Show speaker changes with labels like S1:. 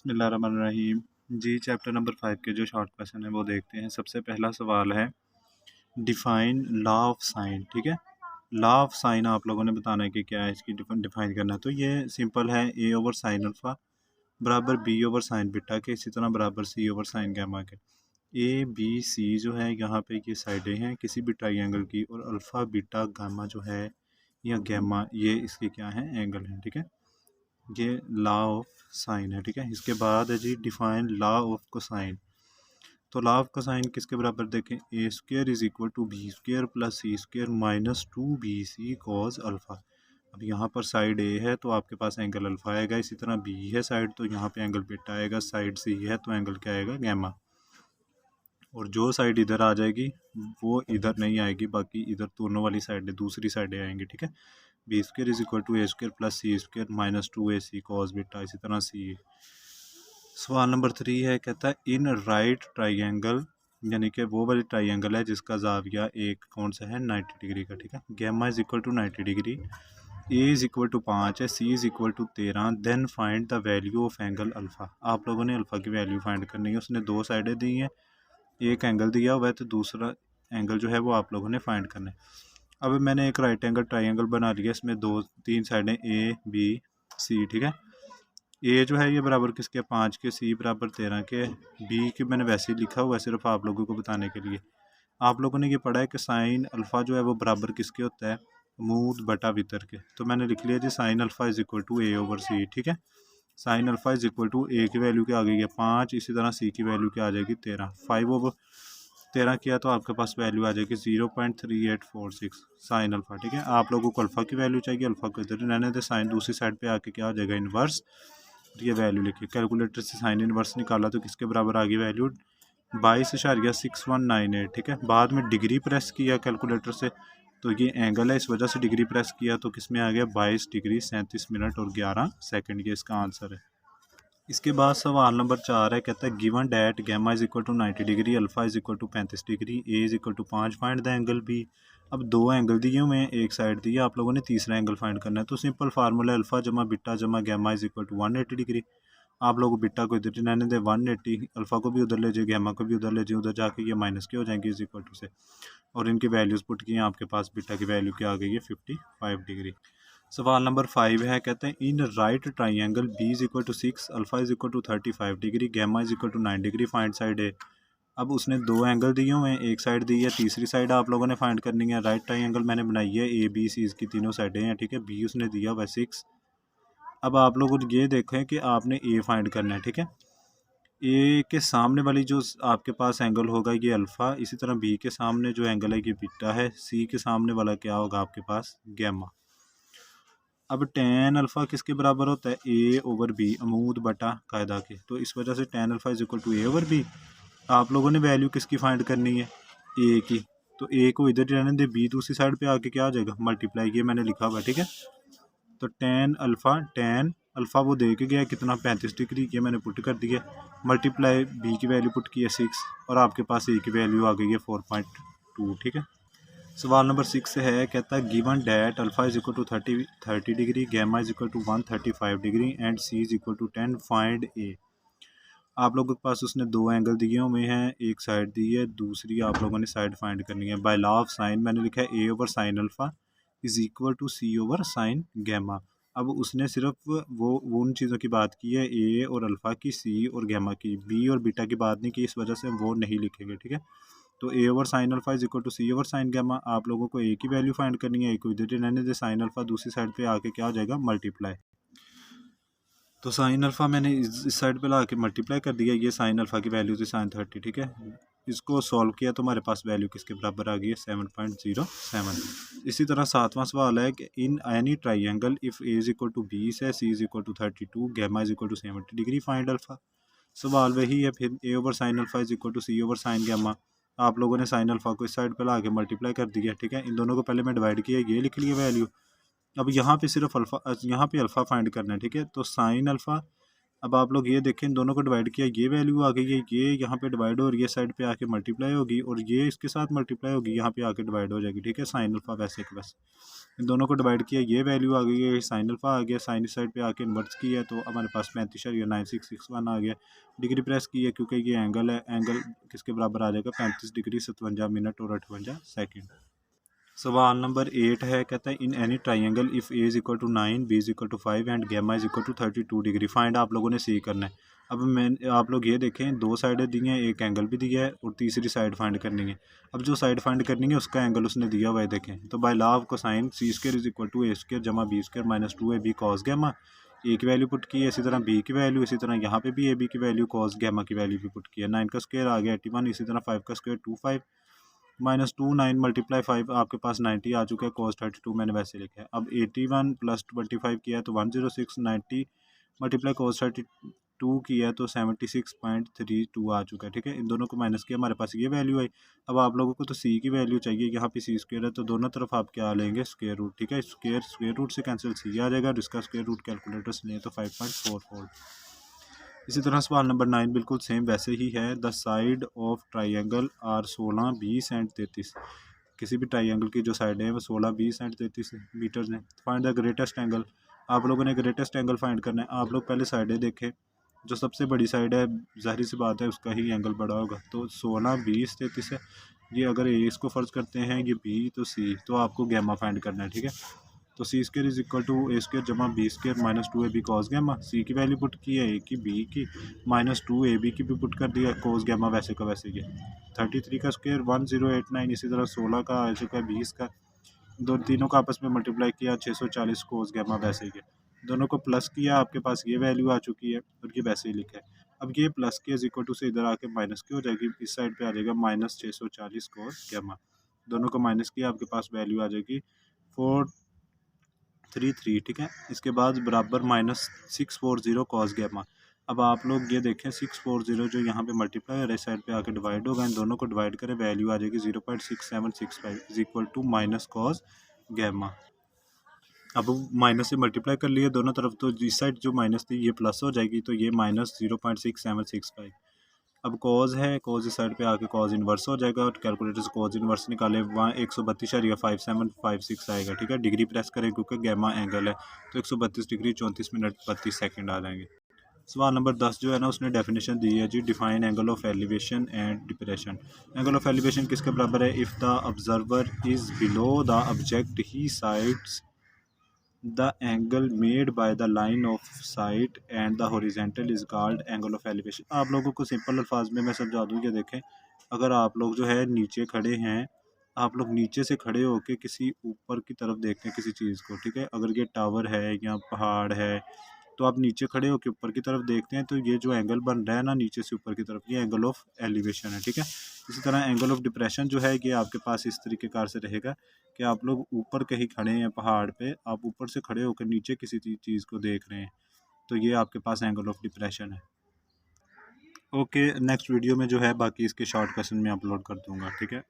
S1: बिस्मिल्लाहिर्रहमानिर्रहीम। जी chapter number 5 के जो शॉर्ट क्वेश्चन है वो देखते हैं। सबसे पहला सवाल है डिफ़ाइन लॉ ऑफ साइन। ठीक है, लॉ ऑफ साइन आप लोगों ने बताना है कि क्या है, इसकी डिफ़ाइन करना है। तो ये सिंपल है, ए ओवर साइन अल्फ़ा बराबर बी ओवर साइन बीटा के, इसी तरह बराबर सी ओवर साइन गामा के। ए बी सी जो है यहाँ पे ये साइडें हैं किसी भी ट्राइंगल की, और अल्फ़ा बीटा गामा जो है या गामा ये इसके क्या हैं, एंगल हैं। ठीक है, ये लॉ ऑफ साइन है। ठीक है, इसके बाद है जी डिफाइन लॉ ऑफ कोसाइन। तो लॉ ऑफ कोसाइन किसके बराबर देखें, A square is equal to B square plus C square minus 2bc cos alpha. अब यहाँ पर साइड ए है तो आपके पास एंगल अल्फ़ा आएगा, इसी तरह बी है साइड तो यहाँ पे एंगल बीटा आएगा, साइड सी है तो एंगल क्या आएगा, गैमा। और जो साइड इधर आ जाएगी वो इधर नहीं आएगी, बाकी इधर दोनों वाली साइड दूसरी साइडें आएंगी। ठीक है, B square is equal to A square plus C square minus 2ac cos beta, इसी तरह सी। सवाल नंबर 3 है, कहता है इन राइट ट्राइंगल, यानी कि वो वाली ट्राइंगल है जिसका जाविया एक कौन सा है, 90 डिग्री का। ठीक है, gamma is equal to 90 degree, A is equal to 5 है, C is equal to 13, then find the value of angle alpha. आप लोगों ने अल्फ़ा की वैल्यू फाइंड करनी है। उसने दो साइडें दी हैं, एक एंगल दिया हुआ है, तो दूसरा एंगल जो है वो आप लोगों ने फाइंड करना है। अब मैंने एक राइट एंगल ट्राइंगल बना लिया, इसमें दो तीन साइडें ए बी सी। ठीक है, ए जो है ये बराबर किसके, 5 के, सी बराबर 13 के, बी के मैंने वैसे ही लिखा हुआ है सिर्फ आप लोगों को बताने के लिए। आप लोगों ने ये पढ़ा है कि साइन अल्फ़ा जो है वो बराबर किसके होता है, मूद बटा वितर के। तो मैंने लिख लिया जी sine alpha is equal to A over C. ठीक है, sine alpha is equal to A की वैल्यू क्या आ गई है 5, इसी तरह सी की वैल्यू क्या आ जाएगी 13। 5 ओवर 13 किया तो आपके पास वैल्यू आ जाएगी 0.3846 साइन अल्फ़ा। ठीक है, आप लोगों को अल्फ़ा की वैल्यू चाहिए, अल्फ़ा को इधर रहने दे, साइन दूसरी साइड पे आके क्या आ जाएगा, इन्वर्स। ये वैल्यू लिखिए, कैलकुलेटर से साइन इन्वर्स निकाला तो किसके बराबर आ गई वैल्यू, 22.6198। ठीक है, बाद में डिग्री प्रेस किया कैलकुलेटर से, तो ये एंगल है, इस वजह से डिग्री प्रेस किया तो किस में आ गया, 22 डिग्री 37 मिनट और 11 सेकंड। ये इसका आंसर है। इसके बाद सवाल नंबर 4 है, कहता है given that gamma is equal to 90 degree, alpha is equal to 35 degree, A is equal to 5, find the angle B. अब दो एंगल दिए हुए हैं, एक साइड दी है, आप लोगों ने तीसरा एंगल फाइंड करना है। तो सिंपल फार्मूला अल्फा जमा बीटा जमा gamma is equal to 180 degree. आप लोग बीटा को इधर रहने दें 180, अल्फा को भी उधर ले जाइए, गैमा को भी उधर ले जाइए, उधर जाके ये माइनस के हो जाएंगे इज इक्वल टू से, और इनकी वैल्यूज़ पुट की, आपके पास बीटा की वैल्यू क्या आ गई है 55 डिग्री। सवाल नंबर 5 है, कहते हैं in right triangle B is equal to 6, alpha is equal to 35 degree, gamma is equal to 9 degree, find side A. अब उसने दो एंगल दिए हुए हैं, एक साइड दी है, तीसरी साइड आप लोगों ने फाइंड करनी है। राइट ट्राइंगल मैंने बनाई है, ए बी सी इसकी तीनों साइडें हैं। ठीक है, बी उसने दिया हुआ 6। अब आप लोग ये देखें कि आपने ए फाइंड करना है। ठीक है, ए के सामने वाली जो आपके पास एंगल होगा ये अल्फ़ा, इसी तरह बी के सामने जो एंगल है ये बीटा है, सी के सामने वाला क्या होगा आपके पास, गैमा। अब टेन अल्फ़ा किसके बराबर होता है, ए ओवर बी, अमूद बटा कायदा के। तो इस वजह से tan alpha is equal to A over B. आप लोगों ने वैल्यू किसकी फाइंड करनी है, ए की। तो ए को इधर ही रहने दे, बी दूसरी साइड पे आके क्या आ जाएगा, मल्टीप्लाई, ये मैंने लिखा हुआ है। ठीक है, तो टेन अल्फ़ा वो दे के गया कितना, 35 डिग्री, ये मैंने पुट कर दिया, मल्टीप्लाई बी की वैल्यू पुट की है 6, और आपके पास ए की वैल्यू आ गई है 4.2। ठीक है, सवाल नंबर 6 है, कहता है given that alpha is equal to 30 degree, gamma is equal to 135 degree and C is equal to 10, find A. आप लोगों के पास उसने दो एंगल दिए हुए हैं, एक साइड दी है, दूसरी आप लोगों ने साइड फाइंड करनी है। बाय लॉ ऑफ साइन मैंने लिखा है A over sine alpha is equal to C over sine gamma. अब उसने सिर्फ वो उन चीज़ों की बात की है, ए और अल्फ़ा की, सी और गैमा की, बी और बीटा की बात नहीं की, इस वजह से वो नहीं लिखेंगे। ठीक है, तो A over sine alpha is equal to C over sine gamma. आप लोगों को ए की वैल्यू फाइंड करनी है, ए को इधर रहने दे, साइन अल्फा दूसरी साइड पे आके क्या हो जाएगा, मल्टीप्लाई। तो साइन अल्फा मैंने इस साइड पे ला के मल्टीप्लाई कर दिया, ये साइन अल्फा की वैल्यू थी साइन 30। ठीक है, इसको सॉल्व किया तो हमारे पास वैल्यू किसके बराबर आ गई है, 7.07। इसी तरह 7वां सवाल है कि in any triangle if A is equal to 20 है, C is equal to 32, gamma is equal to 70 degree, find alpha. सवाल वही है फिर, A over sine alpha is equal to C over sine gamma. आप लोगों ने साइन अल्फा को इस साइड पे ला के मल्टीप्लाई कर दिया। ठीक है, इन दोनों को पहले मैं डिवाइड किया, ये लिख लिया वैल्यू। अब यहाँ पे सिर्फ अल्फ़ा, यहाँ पे अल्फ़ा फाइंड करना है। ठीक है, तो साइन अल्फ़ा अब आप लोग ये देखें, इन दोनों को डिवाइड किया, ये वैल्यू आ गई है, ये यहाँ पे डिवाइड हो रही है, साइड पे आके मल्टीप्लाई होगी और ये इसके साथ मल्टीप्लाई होगी, यहाँ पे आके डिवाइड हो जाएगी। ठीक है, साइन अल्फा वैसे के वैसे इन दोनों को डिवाइड किया, ये वैल्यू आ गई है, साइन अल्फा आ गया, साइन इस साइड पे आके इन्वर्स किया है तो हमारे पास 35.9661 आ गया। डिग्री प्रेस की है क्योंकि ये एंगल है, एंगल किसके बराबर आ जाएगा, 35 डिग्री 57 मिनट और 58 सेकेंड। सवाल नंबर 8 है, कहता है in any triangle if A is equal to 9, B is equal to 5 and gamma is equal to 32 degree find. आप लोगों ने सी करना है। अब मैं आप लोग ये देखें, दो साइडें दी हैं, एक एंगल भी दिया है और तीसरी साइड फाइंड करनी है। अब जो साइड फाइंड करनी है उसका एंगल उसने दिया हुआ है, देखें तो by law of cosine C square is equal to A square जमा B square minus 2ab cos gamma. A की वैल्यू पुट की है, इसी तरह बी की वैल्यू, इसी तरह यहाँ पे भी ए बी की वैल्यू, कॉस गैमा की वैल्यू भी पुट की है। 9 का स्क्वायर आ गया 81, इसी तरह 5 का स्क्वायर 25 माइनस 2 9 मल्टीप्लाई 5 आपके पास 90 आ चुका है, कॉस 32 मैंने वैसे लिखा है। अब 81 प्लस 25 किया है तो 106, 90 मल्टीप्लाई कॉस 32 किया है तो 76.32 आ चुका है। ठीक है, इन दोनों को माइनस किया, हमारे पास ये वैल्यू आई। अब आप लोगों को तो सी की वैल्यू चाहिए, यहाँ पे सी स्क्वायर है तो दोनों तरफ आप क्या लेंगे, स्क्वायर रूट। ठीक है, स्क्वायर रूट से कैंसिल सी आ जाएगा और इसका स्क्वायर रूट कैलकुलेटर से लें तो 5.44। इसी तरह सवाल नंबर 9 बिल्कुल सेम वैसे ही है। The side of triangle are 16, 20 and 33। किसी भी ट्राइंगल की जो साइड है वो 16, 20 एंड 33 मीटर्स हैं। Find the greatest angle. आप लोगों ने ग्रेटेस्ट एंगल फाइंड करना है। आप लोग पहले साइडें देखें, जो सबसे बड़ी साइड है ज़ाहिर सी बात है उसका ही एंगल बड़ा होगा, तो 16, 20, 33 है। ये अगर ए इसको फ़र्ज करते हैं, ये बी तो सी, तो आपको गैमा फाइंड करना है। ठीक है, तो C square is equal to A square जमा B square minus 2ab cos gamma. C की वैल्यू पुट की है, ए की, बी की, माइनस 2ab की भी पुट कर दिया, कॉस गैमा वैसे का वैसे ही है। 33 का स्क्र 1089, इसी तरह 16 का आ चुका है, 20 का, दो तीनों का आपस में मल्टीप्लाई किया 640 कॉस गैमा वैसे ही है। दोनों को प्लस किया, आपके पास ये वैल्यू आ चुकी है और ये वैसे ही लिखा है। अब ये प्लस के इज इक्वल टू से इधर आके माइनस की हो जाएगी, इस साइड पे आ जाएगा माइनस 640 कॉस गैमा। दोनों को माइनस किया, आपके पास वैल्यू आ जाएगी 433। ठीक है, इसके बाद बराबर माइनस 640 कॉस गैमा। अब आप लोग ये देखें, 640 जो यहाँ पे मल्टीप्लाई है, राइट साइड पे आके डिवाइड होगा, इन दोनों को डिवाइड करें, वैल्यू आ जाएगी 0.6765 is equal to minus cos gamma. अब माइनस से मल्टीप्लाई कर लिए दोनों तरफ, तो इस साइड जो माइनस थी ये प्लस हो जाएगी, तो ये माइनस 0.6765। अब कॉज है, कॉज इस साइड पे आके कॉज इन्वर्स हो जाएगा और कैलकुलेटर से कॉज इन्वर्स निकाले, वहाँ 132.5756 आएगा। ठीक है, डिग्री प्रेस करें क्योंकि गैमा एंगल है, तो 132 डिग्री 34 मिनट 32 सेकंड आ जाएंगे। सवाल नंबर 10 जो है ना, उसने डेफिनेशन दी है जी, define angle of elevation and depression. Angle of elevation किसके बराबर है, if the observer is below the object he sides the angle made by the line of sight and the horizontal is called angle of elevation। आप लोगों को simple अल्फाज में मैं समझा दूँ कि देखें, अगर आप लोग जो है नीचे खड़े हैं, आप लोग नीचे से खड़े होके किसी ऊपर की तरफ देखते हैं किसी चीज़ को। ठीक है, अगर ये टावर है या पहाड़ है, तो आप नीचे खड़े होकर ऊपर की तरफ देखते हैं, तो ये जो एंगल बन रहा है ना नीचे से ऊपर की तरफ, ये एंगल ऑफ एलिवेशन है। ठीक है, इसी तरह एंगल ऑफ डिप्रेशन जो है, ये आपके पास इस तरीके कार से रहेगा कि आप लोग ऊपर कहीं खड़े हैं पहाड़ पे, आप ऊपर से खड़े होकर नीचे किसी चीज़ को देख रहे हैं, तो ये आपके पास एंगल ऑफ डिप्रेशन है। ओके, नेक्स्ट वीडियो में जो है बाकी इसके शॉर्ट क्वेश्चन में अपलोड कर दूंगा। ठीक है।